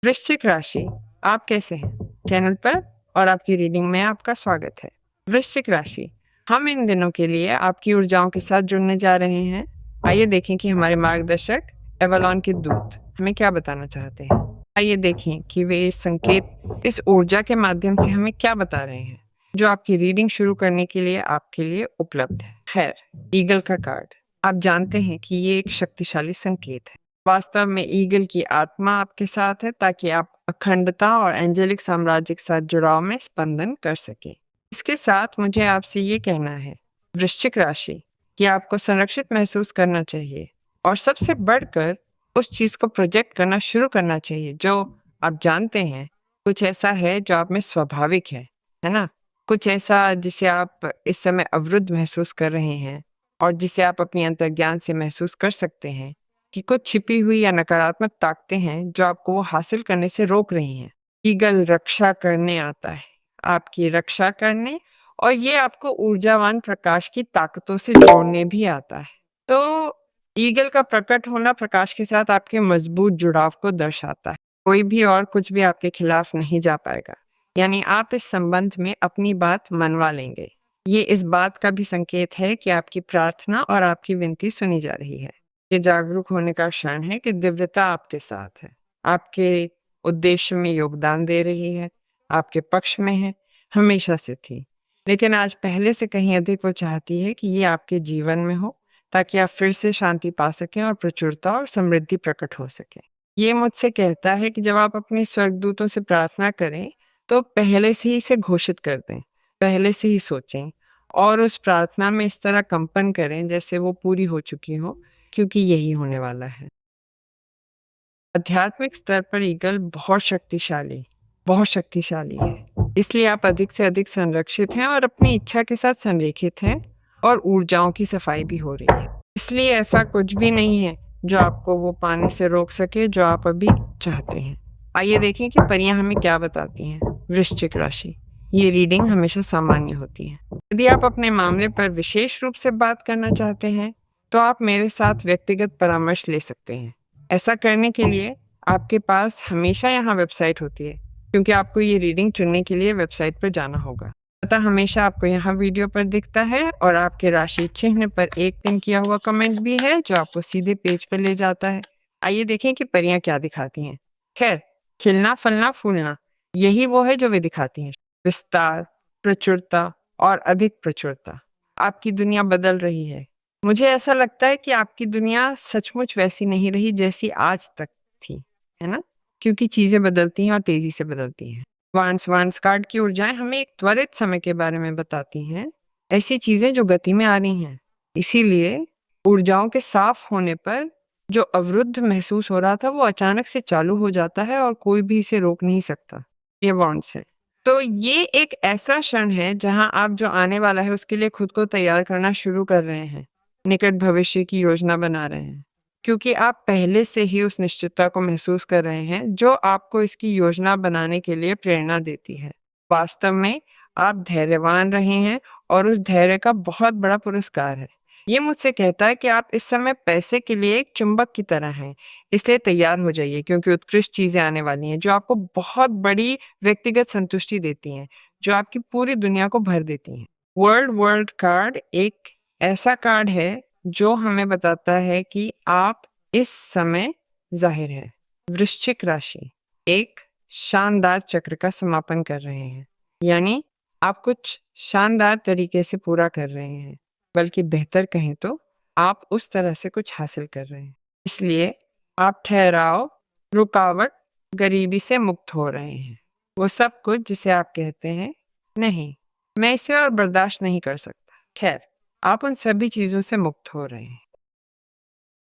वृश्चिक राशि, आप कैसे हैं? चैनल पर और आपकी रीडिंग में आपका स्वागत है। वृश्चिक राशि, हम इन दिनों के लिए आपकी ऊर्जाओं के साथ जुड़ने जा रहे हैं। आइए देखें कि हमारे मार्गदर्शक एवलॉन के दूत हमें क्या बताना चाहते हैं। आइए देखें कि वे इस संकेत, इस ऊर्जा के माध्यम से हमें क्या बता रहे हैं, जो आपकी रीडिंग शुरू करने के लिए आपके लिए उपलब्ध है। खैर, ईगल का कार्ड, आप जानते हैं कि ये एक शक्तिशाली संकेत है। वास्तव में ईगल की आत्मा आपके साथ है ताकि आप अखंडता और एंजेलिक साम्राज्य के साथ जुड़ाव में स्पंदन कर सके। इसके साथ मुझे आपसे ये कहना है, वृश्चिक राशि, कि आपको संरक्षित महसूस करना चाहिए और सबसे बढ़कर उस चीज को प्रोजेक्ट करना शुरू करना चाहिए जो आप जानते हैं कुछ ऐसा है जो आप में स्वाभाविक है ना? कुछ ऐसा जिसे आप इस समय अवरुद्ध महसूस कर रहे हैं और जिसे आप अपनी अंतर्ज्ञान से महसूस कर सकते हैं कि कुछ छिपी हुई या नकारात्मक ताकतें हैं जो आपको वो हासिल करने से रोक रही हैं। ईगल रक्षा करने आता है, आपकी रक्षा करने, और ये आपको ऊर्जावान प्रकाश की ताकतों से जोड़ने भी आता है। तो ईगल का प्रकट होना प्रकाश के साथ आपके मजबूत जुड़ाव को दर्शाता है। कोई भी और कुछ भी आपके खिलाफ नहीं जा पाएगा, यानी आप इस संबंध में अपनी बात मनवा लेंगे। ये इस बात का भी संकेत है कि आपकी प्रार्थना और आपकी विनती सुनी जा रही है। ये जागरूक होने का क्षण है कि दिव्यता आपके साथ है, आपके उद्देश्य में योगदान दे रही है, आपके पक्ष में है, हमेशा से थी। लेकिन आज पहले से कहीं अधिक वो चाहती है कि ये आपके जीवन में हो, ताकि आप फिर से शांति पा सकें और प्रचुरता और समृद्धि प्रकट हो सके। ये मुझसे कहता है कि जब आप अपने स्वर्गदूतों से प्रार्थना करें, तो पहले से ही इसे घोषित कर दें, पहले से ही सोचें और उस प्रार्थना में इस तरह कंपन करें जैसे वो पूरी हो चुकी हो, क्योंकि यही होने वाला है। आध्यात्मिक स्तर पर ईगल बहुत शक्तिशाली है। इसलिए आप अधिक से अधिक संरक्षित हैं और अपनी इच्छा के साथ संरेखित हैं और ऊर्जाओं की सफाई भी हो रही है। इसलिए ऐसा कुछ भी नहीं है जो आपको वो पाने से रोक सके जो आप अभी चाहते हैं। आइए देखें कि परियां हमें क्या बताती हैं। वृश्चिक राशि, ये रीडिंग हमेशा सामान्य होती है। यदि आप अपने मामले पर विशेष रूप से बात करना चाहते हैं, तो आप मेरे साथ व्यक्तिगत परामर्श ले सकते हैं। ऐसा करने के लिए आपके पास हमेशा यहाँ वेबसाइट होती है, क्योंकि आपको ये रीडिंग चुनने के लिए वेबसाइट पर जाना होगा। पता हमेशा आपको यहाँ वीडियो पर दिखता है और आपके राशि चिन्ह पर एक पिन किया हुआ कमेंट भी है जो आपको सीधे पेज पर ले जाता है। आइए देखें कि परियां क्या दिखाती हैं। खैर, खिलना फलना फूलना, यही वो है जो वे दिखाती हैं। विस्तार, प्रचुरता और अधिक प्रचुरता। आपकी दुनिया बदल रही है। मुझे ऐसा लगता है कि आपकी दुनिया सचमुच वैसी नहीं रही जैसी आज तक थी, है ना? क्योंकि चीजें बदलती हैं और तेजी से बदलती हैं। वांस कार्ड की ऊर्जाएं हमें एक त्वरित समय के बारे में बताती हैं, ऐसी चीजें जो गति में आ रही हैं। इसीलिए ऊर्जाओं के साफ होने पर जो अवरुद्ध महसूस हो रहा था वो अचानक से चालू हो जाता है और कोई भी इसे रोक नहीं सकता। ये वांस है। तो ये एक ऐसा क्षण है जहां आप जो आने वाला है उसके लिए खुद को तैयार करना शुरू कर रहे हैं, निकट भविष्य की योजना बना रहे हैं, क्योंकि आप पहले से ही उस निश्चितता को महसूस कर रहे हैं जो आपको इसकी योजना बनाने के लिए प्रेरणा देती है। वास्तव में आप धैर्यवान रहे हैं और उस धैर्य का बहुत बड़ा पुरस्कार है। ये मुझसे कहता है कि आप इस समय पैसे के लिए एक चुंबक की तरह हैं, इसलिए तैयार हो जाइए, क्योंकि उत्कृष्ट चीजें आने वाली हैं जो आपको बहुत बड़ी व्यक्तिगत संतुष्टि देती हैं, जो आपकी पूरी दुनिया को भर देती हैं। वर्ल्ड कार्ड एक ऐसा कार्ड है जो हमें बताता है कि आप इस समय, जाहिर है, वृश्चिक राशि एक शानदार चक्र का समापन कर रहे हैं, यानी आप कुछ शानदार तरीके से पूरा कर रहे हैं, बल्कि बेहतर कहें तो आप उस तरह से कुछ हासिल कर रहे हैं। इसलिए आप ठहराव, रुकावट, गरीबी से मुक्त हो रहे हैं। वो सब कुछ जिसे आप कहते हैं, नहीं, मैं इसे और बर्दाश्त नहीं कर सकता। खैर, आप उन सभी चीजों से मुक्त हो रहे हैं।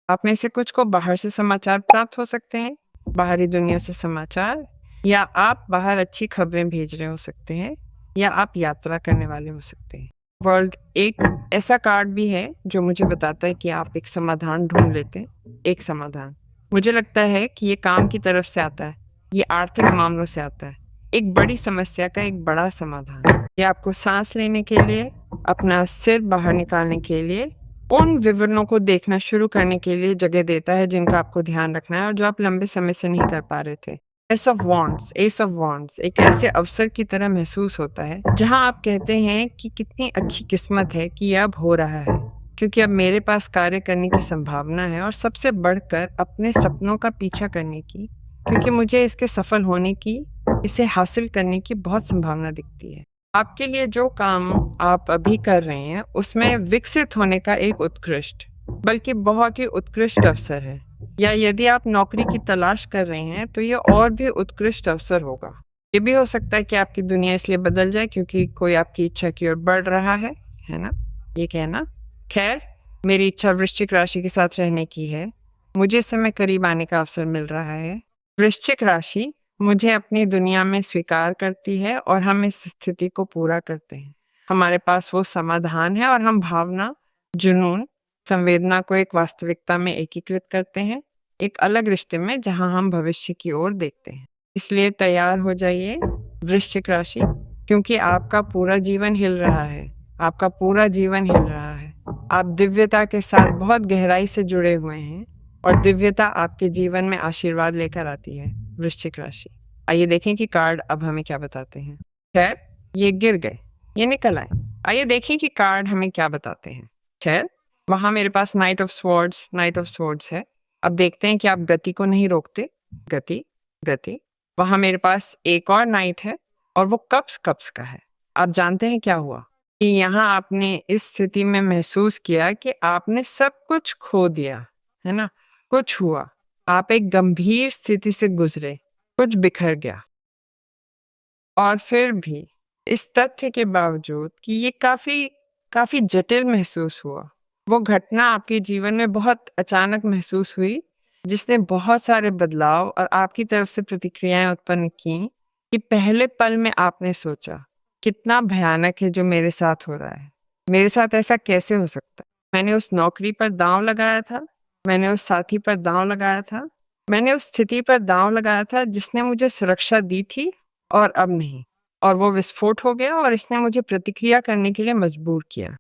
आप में से कुछ को बाहर से समाचार प्राप्त हो सकते हैं, बाहरी दुनिया से समाचार, या आप बाहर अच्छी खबरें भेज रहे हो सकते हैं, या आप यात्रा करने वाले हो सकते हैं। वर्ल्ड एक ऐसा कार्ड भी है जो मुझे बताता है कि आप एक समाधान ढूंढ लेते हैं, एक समाधान। मुझे लगता है कि ये काम की तरफ से आता है, ये आर्थिक मामलों से आता है, एक बड़ी समस्या का एक बड़ा समाधान। ये आपको सांस लेने के लिए, अपना सिर बाहर निकालने के लिए, उन विवरणों को देखना शुरू करने के लिए जगह देता है जिनका आपको ध्यान रखना है और जो आप लंबे समय से नहीं कर पा रहे थे। एस ऑफ वॉन्ड्स एक ऐसे अवसर की तरह महसूस होता है जहां आप कहते हैं कि कितनी अच्छी किस्मत है कि यह अब हो रहा है, क्योंकि अब मेरे पास कार्य करने की संभावना है और सबसे बढ़कर अपने सपनों का पीछा करने की, क्योंकि मुझे इसके सफल होने की, इसे हासिल करने की बहुत संभावना दिखती है। आपके लिए जो काम आप अभी कर रहे हैं उसमें विकसित होने का एक उत्कृष्ट, बल्कि बहुत ही उत्कृष्ट अवसर है। या यदि आप नौकरी की तलाश कर रहे हैं तो ये और भी उत्कृष्ट अवसर होगा। ये भी हो सकता है कि आपकी दुनिया इसलिए बदल जाए क्योंकि कोई आपकी इच्छा की ओर बढ़ रहा है ना? ये कहना। खैर, मेरी इच्छा वृश्चिक राशि के साथ रहने की है। मुझे इस समय करीब आने का अवसर मिल रहा है। वृश्चिक राशि मुझे अपनी दुनिया में स्वीकार करती है और हम इस स्थिति को पूरा करते हैं। हमारे पास वो समाधान है और हम भावना, जुनून, संवेदना को एक वास्तविकता में एकीकृत करते हैं, एक अलग रिश्ते में जहां हम भविष्य की ओर देखते हैं। इसलिए तैयार हो जाइए वृश्चिक राशि, क्योंकि आपका पूरा जीवन हिल रहा है। आपका पूरा जीवन हिल रहा है। आप दिव्यता के साथ बहुत गहराई से जुड़े हुए हैं और दिव्यता आपके जीवन में आशीर्वाद लेकर आती है। वृश्चिक राशि, आइए देखें कि कार्ड अब हमें क्या बताते हैं। खैर, ये गिर गए, ये निकल आए। आइए देखें कि कार्ड हमें क्या बताते हैं। खैर, वहां मेरे पास नाइट ऑफ स्वॉर्ड्स है। अब देखते हैं कि आप गति को नहीं रोकते। गति, गति। वहां मेरे पास एक और नाइट है और वो कप्स का है। आप जानते हैं क्या हुआ कि यहाँ आपने इस स्थिति में महसूस किया कि आपने सब कुछ खो दिया, है ना? कुछ हुआ, आप एक गंभीर स्थिति से गुजरे, कुछ बिखर गया। और फिर भी इस तथ्य के बावजूद कि ये काफी जटिल महसूस हुआ, वो घटना आपके जीवन में बहुत अचानक महसूस हुई, जिसने बहुत सारे बदलाव और आपकी तरफ से प्रतिक्रियाएं उत्पन्न की, कि पहले पल में आपने सोचा, कितना भयानक है जो मेरे साथ हो रहा है। मेरे साथ ऐसा कैसे हो सकता है? मैंने उस नौकरी पर दांव लगाया था, मैंने उस साथी पर दांव लगाया था, मैंने उस स्थिति पर दांव लगाया था जिसने मुझे सुरक्षा दी थी, और अब नहीं। और वो विस्फोट हो गया और इसने मुझे प्रतिक्रिया करने के लिए मजबूर किया।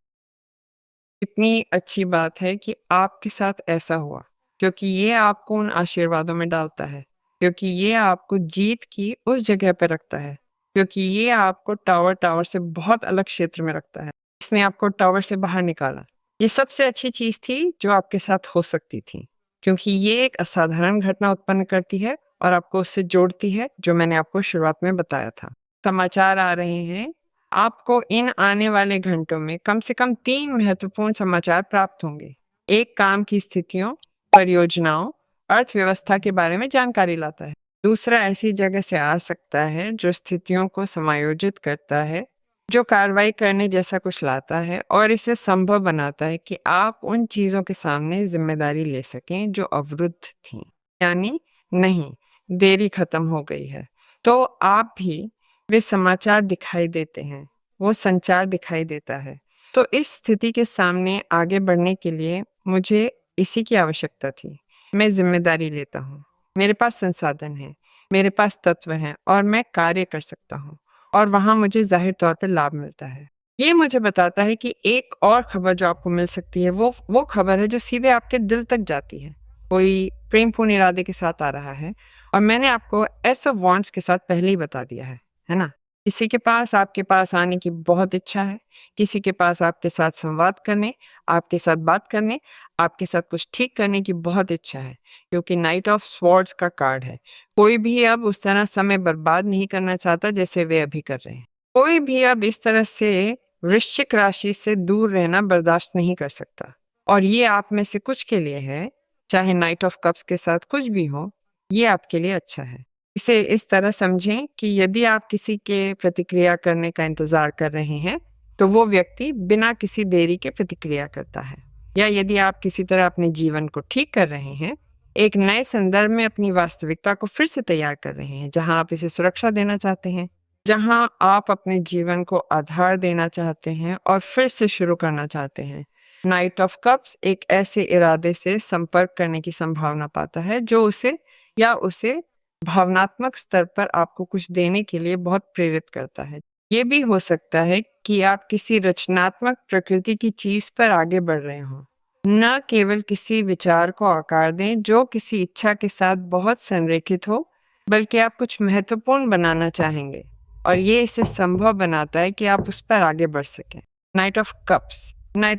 इतनी अच्छी बात है कि आपके साथ ऐसा हुआ, क्योंकि ये आपको उन आशीर्वादों में डालता है, क्योंकि ये आपको जीत की उस जगह पे रखता है, क्योंकि ये आपको टावर से बहुत अलग क्षेत्र में रखता है। इसने आपको टावर से बाहर निकाला। ये सबसे अच्छी चीज थी जो आपके साथ हो सकती थी, क्योंकि ये एक असाधारण घटना उत्पन्न करती है और आपको उससे जोड़ती है, जो मैंने आपको शुरुआत में बताया था। समाचार आ रहे हैं, आपको इन आने वाले घंटों में कम से कम 3 महत्वपूर्ण समाचार प्राप्त होंगे। एक काम की स्थितियों, परियोजनाओं, अर्थव्यवस्था के बारे में जानकारी लाता है। दूसरा ऐसी जगह से आ सकता है जो स्थितियों को समायोजित करता है, जो कार्रवाई करने जैसा कुछ लाता है और इसे संभव बनाता है कि आप उन चीजों के सामने जिम्मेदारी ले सकें जो अवरुद्ध थीं। यानी नहीं, देरी खत्म हो गई है। तो आप भी वे समाचार दिखाई देते हैं, वो संचार दिखाई देता है। तो इस स्थिति के सामने आगे बढ़ने के लिए मुझे इसी की आवश्यकता थी। मैं जिम्मेदारी लेता हूँ, मेरे पास संसाधन है, मेरे पास तत्व हैं और मैं कार्य कर सकता हूँ, और वहां मुझे जाहिर तौर पर लाभ मिलता है। ये मुझे बताता है कि एक और खबर जो आपको मिल सकती है, वो खबर है जो सीधे आपके दिल तक जाती है। कोई प्रेमपूर्ण इरादे के साथ आ रहा है, और मैंने आपको एस ऑफ वॉन्ड्स के साथ पहले ही बता दिया है ना? किसी के पास आपके पास आने की बहुत इच्छा है, किसी के पास आपके साथ संवाद करने, आपके साथ बात करने, आपके साथ कुछ ठीक करने की बहुत इच्छा है, क्योंकि नाइट ऑफ स्वॉर्ड्स का कार्ड है। कोई भी अब उस तरह समय बर्बाद नहीं करना चाहता जैसे वे अभी कर रहे हैं। कोई भी अब इस तरह से वृश्चिक राशि से दूर रहना बर्दाश्त नहीं कर सकता। और ये आप में से कुछ के लिए है, चाहे नाइट ऑफ कप्स के साथ कुछ भी हो, ये आपके लिए अच्छा है। इसे इस तरह समझें कि यदि आप किसी के प्रतिक्रिया करने का इंतजार कर रहे हैं, तो वो व्यक्ति बिना किसी देरी के प्रतिक्रिया करता है। या यदि आप किसी तरह अपने जीवन को ठीक कर रहे हैं, एक नए संदर्भ में अपनी वास्तविकता को फिर से तैयार कर रहे हैं, जहां आप इसे सुरक्षा देना चाहते हैं, जहां आप अपने जीवन को आधार देना चाहते हैं और फिर से शुरू करना चाहते हैं। नाइट ऑफ कप्स एक ऐसे इरादे से संपर्क करने की संभावना पाता है जो उसे भावनात्मक स्तर पर आपको कुछ देने के लिए बहुत प्रेरित करता है। ये भी हो सकता है कि आप किसी रचनात्मक प्रकृति की चीज पर आगे बढ़ रहे हों। न केवल किसी विचार को आकार दें जो किसी इच्छा के साथ बहुत संरेखित हो, बल्कि आप कुछ महत्वपूर्ण बनाना चाहेंगे और ये इसे संभव बनाता है कि आप उस पर आगे बढ़ सकें। नाइट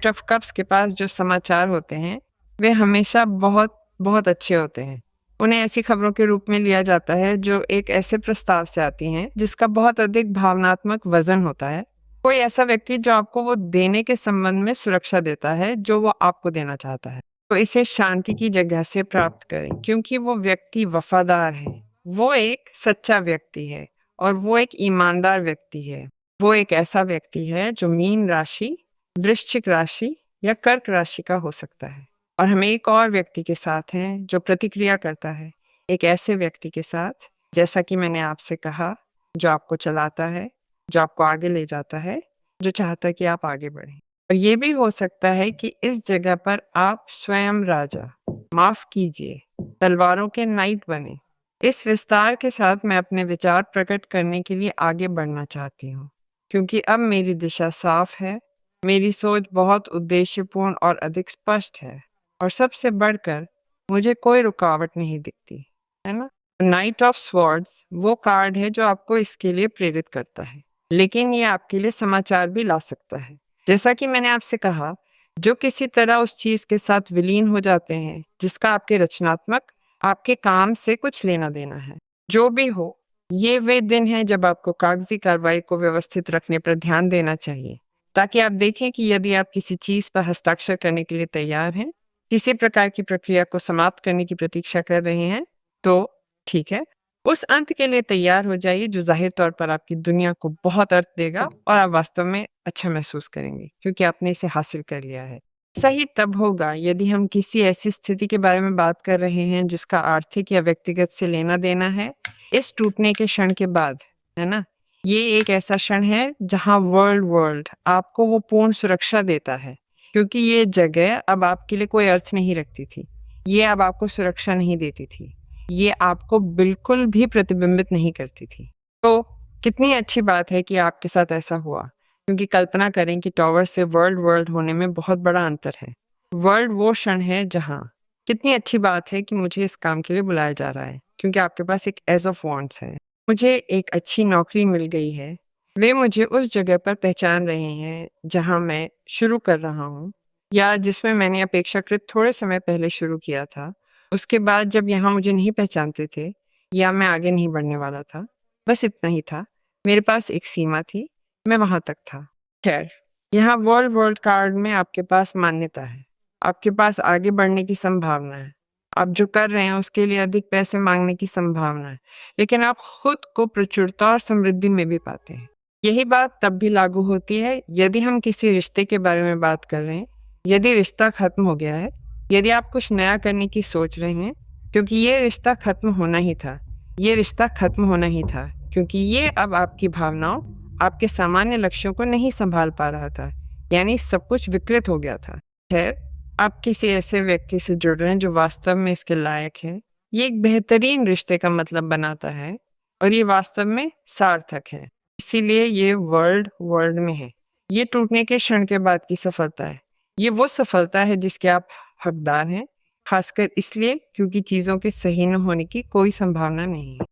ऑफ कप्स के पास जो समाचार होते हैं, वे हमेशा बहुत बहुत अच्छे होते हैं। उन्हें ऐसी खबरों के रूप में लिया जाता है जो एक ऐसे प्रस्ताव से आती हैं जिसका बहुत अधिक भावनात्मक वजन होता है। कोई ऐसा व्यक्ति जो आपको वो देने के संबंध में सुरक्षा देता है जो वो आपको देना चाहता है। तो इसे शांति की जगह से प्राप्त करें क्योंकि वो व्यक्ति वफादार है। वो एक सच्चा व्यक्ति है और वो एक ईमानदार व्यक्ति है। वो एक ऐसा व्यक्ति है जो मीन राशि, वृश्चिक राशि या कर्क राशि का हो सकता है। और हम एक और व्यक्ति के साथ हैं जो प्रतिक्रिया करता है, एक ऐसे व्यक्ति के साथ, जैसा कि मैंने आपसे कहा, जो आपको चलाता है, जो आपको आगे ले जाता है, जो चाहता है कि आप आगे बढ़ें। और ये भी हो सकता है कि इस जगह पर आप स्वयं राजा, माफ कीजिए, तलवारों के नाइट बने। इस विस्तार के साथ मैं अपने विचार प्रकट करने के लिए आगे बढ़ना चाहती हूँ, क्योंकि अब मेरी दिशा साफ है, मेरी सोच बहुत उद्देश्यपूर्ण और अधिक स्पष्ट है, और सबसे बढ़कर मुझे कोई रुकावट नहीं दिखती, है ना? नाइट ऑफ स्वॉर्ड्स वो कार्ड है जो आपको इसके लिए प्रेरित करता है, लेकिन ये आपके लिए समाचार भी ला सकता है। जैसा कि मैंने आपसे कहा, जो किसी तरह उस चीज के साथ विलीन हो जाते हैं जिसका आपके रचनात्मक, आपके काम से कुछ लेना देना है। जो भी हो, ये वे दिन हैं जब आपको कागजी कार्रवाई को व्यवस्थित रखने पर ध्यान देना चाहिए, ताकि आप देखें कि यदि आप किसी चीज पर हस्ताक्षर करने के लिए तैयार हैं, किसी प्रकार की प्रक्रिया को समाप्त करने की प्रतीक्षा कर रहे हैं, तो ठीक है, उस अंत के लिए तैयार हो जाइए जो जाहिर तौर पर आपकी दुनिया को बहुत अर्थ देगा और आप वास्तव में अच्छा महसूस करेंगे क्योंकि आपने इसे हासिल कर लिया है। सही तब होगा यदि हम किसी ऐसी स्थिति के बारे में बात कर रहे हैं जिसका आर्थिक या व्यक्तिगत से लेना देना है इस टूटने के क्षण के बाद, है ना? ये एक ऐसा क्षण है जहां वर्ल्ड आपको वो पूर्ण सुरक्षा देता है, क्योंकि ये जगह अब आपके लिए कोई अर्थ नहीं रखती थी। ये अब आपको सुरक्षा नहीं देती थी। ये आपको बिल्कुल भी प्रतिबिंबित नहीं करती थी। तो कितनी अच्छी बात है कि आपके साथ ऐसा हुआ, क्योंकि कल्पना करें कि टॉवर से वर्ल्ड होने में बहुत बड़ा अंतर है। वर्ल्ड वो क्षण है जहाँ, कितनी अच्छी बात है कि मुझे इस काम के लिए बुलाया जा रहा है, क्योंकि आपके पास एक एज ऑफ वॉन्ड्स है। मुझे एक अच्छी नौकरी मिल गई है। वे मुझे उस जगह पर पहचान रहे हैं जहाँ मैं शुरू कर रहा हूँ, या जिसमें मैंने अपेक्षाकृत थोड़े समय पहले शुरू किया था। उसके बाद जब यहाँ मुझे नहीं पहचानते थे या मैं आगे नहीं बढ़ने वाला था, बस इतना ही था। मेरे पास एक सीमा थी, मैं वहां तक था। खैर, यहाँ वर्ल्ड कार्ड में आपके पास मान्यता है, आपके पास आगे बढ़ने की संभावना है, आप जो कर रहे हैं उसके लिए अधिक पैसे मांगने की संभावना है, लेकिन आप खुद को प्रचुरता और समृद्धि में भी पाते हैं। यही बात तब भी लागू होती है यदि हम किसी रिश्ते के बारे में बात कर रहे हैं, यदि रिश्ता खत्म हो गया है, यदि आप कुछ नया करने की सोच रहे हैं, क्योंकि ये रिश्ता खत्म होना ही था। ये रिश्ता खत्म होना ही था क्योंकि ये अब आपकी भावनाओं, आपके सामान्य लक्ष्यों को नहीं संभाल पा रहा था, यानी सब कुछ विकृत हो गया था। खैर, आप किसी ऐसे व्यक्ति से जुड़ रहे हैं जो वास्तव में इसके लायक है। ये एक बेहतरीन रिश्ते का मतलब बनाता है और ये वास्तव में सार्थक है। इसीलिए ये वर्ल्ड में है। ये टूटने के क्षण के बाद की सफलता है। ये वो सफलता है जिसके आप हकदार हैं, खासकर इसलिए क्योंकि चीजों के सही न होने की कोई संभावना नहीं है।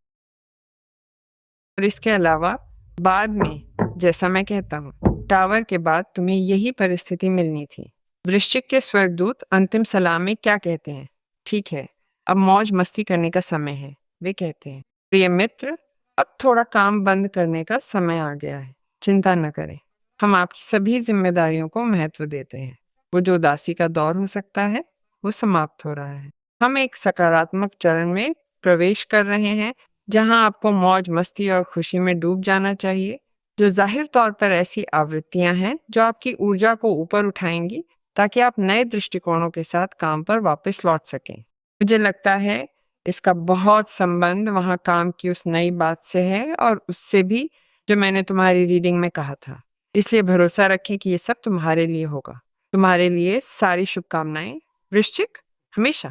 और इसके अलावा बाद में, जैसा मैं कहता हूँ, टावर के बाद तुम्हें यही परिस्थिति मिलनी थी। वृश्चिक के स्वर्गदूत अंतिम सलाह में क्या कहते हैं? ठीक है, अब मौज मस्ती करने का समय है। वे कहते हैं, प्रिय मित्र, अब थोड़ा काम बंद करने का समय आ गया है। चिंता न करें, हम आपकी सभी जिम्मेदारियों को महत्व देते हैं। वो जो उदासी का दौर हो सकता है, वो समाप्त हो रहा है। हम एक सकारात्मक चरण में प्रवेश कर रहे हैं जहां आपको मौज मस्ती और खुशी में डूब जाना चाहिए, जो जाहिर तौर पर ऐसी आवृत्तियां हैं जो आपकी ऊर्जा को ऊपर उठाएंगी ताकि आप नए दृष्टिकोणों के साथ काम पर वापस लौट सकें। मुझे लगता है इसका बहुत संबंध वहां काम की उस नई बात से है और उससे भी जो मैंने तुम्हारी रीडिंग में कहा था। इसलिए भरोसा रखें कि ये सब तुम्हारे लिए होगा। तुम्हारे लिए सारी शुभकामनाएं, वृश्चिक, हमेशा।